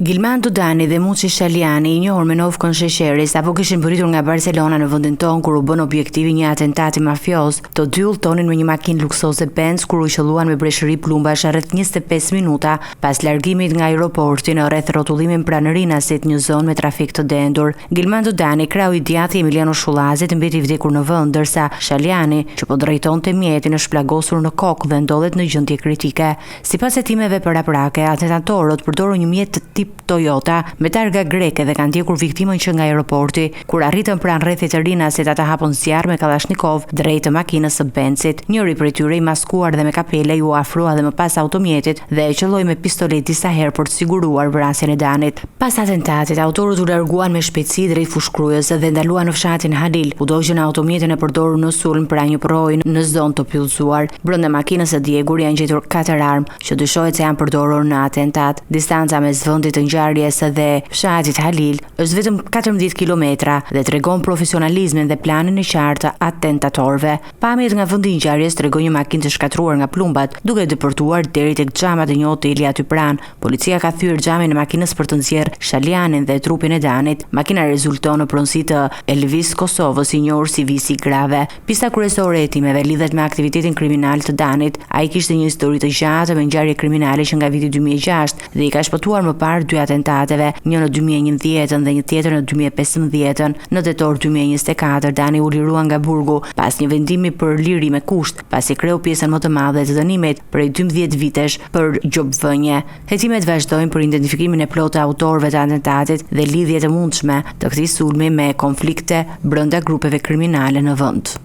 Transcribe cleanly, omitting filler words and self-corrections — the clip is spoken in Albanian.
Gilman Dudani dhe Muçi Shaliani, i njohur me Novkën Sheqeri, sapo kishin bëritur nga Barcelona në vendin tonë kur u bën objektivi një atentati mafios. Të dy udhtonin me një makinë luksoze Benz kur u qelluan me breshëri plumbash rreth 25 minuta pas largimit nga aeroporti në rreth rrotullimin pranë Rinasit, një zonë me trafik të dendur. Gilman Dudani, krau i djathtë Emiliano Shullazit, mbeti i vdekur në vend, ndërsa Shaliani, që po drejtonte mjetin, është plagosur në kokë dhe ndodhet në gjendje kritike. Sipas hetimeve paraprake, atentatorët përdorën një mjet të tip Toyota me targa greke dhe kanë ndjekur viktimën që nga aeroporti. Kur arritën pranë rrethit të Rinasit, ata hapën zjarr me Kalashnikov drejt të makinës së Benzit. Njëri prej tyre, i maskuar dhe me kapele, ju afrua dhe më pas automjetit dhe e qelloi me pistolet disa herë për të siguruar vrasjen e Danit. Pas atentatit, autorët u larguan me shpejtësi drejt fushkrujës dhe ndaluan në fshatin Halil, kudo që në automjetin e përdorur në sulm pra një proj në zonë të pyllëzuar. Brenda makinës së djegur janë gjetur 4 armë që dyshohet se janë përdorur në atentat. Distanca mes vendit të ngjarjes dhe fshatit Halil është vetëm 14 kilometra dhe tregon profesionalizmin dhe planin e qartë të atentatorëve. Pamjet nga vendi i ngjarjes tregojnë një makinë të shkatruar nga plumbat, duke depërtuar deri tek xhamat e një hoteli aty pranë. Policia ka thyer xhamin e makinës për të nxjerrë Shalianin dhe trupin e Danit. Makina rezulton në pronësi të Elvis Kosovës, i njohur si visi grave. Pista kryesore e hetimeve lidhet me aktivitetin kriminal të Danit. Ai kishte një histori të gjatë me ngjarje kriminale që nga viti 2006 dhe i ka shpëtuar më parë 2 atentateve, një në 2011 dhe një tjetër në 2015. Në tetor 2024, Dani u lirua nga burgu pas një vendimi për liri me kusht, pasi kreu pjesën më të madhe të dënimit prej 12 vitesh për gjobvënje. Hetimet vazhdojnë për identifikimin e plotë të autorëve të atentatit dhe lidhjet e mundshme të këtij sulmi me konflikte brenda grupeve kriminale në vend.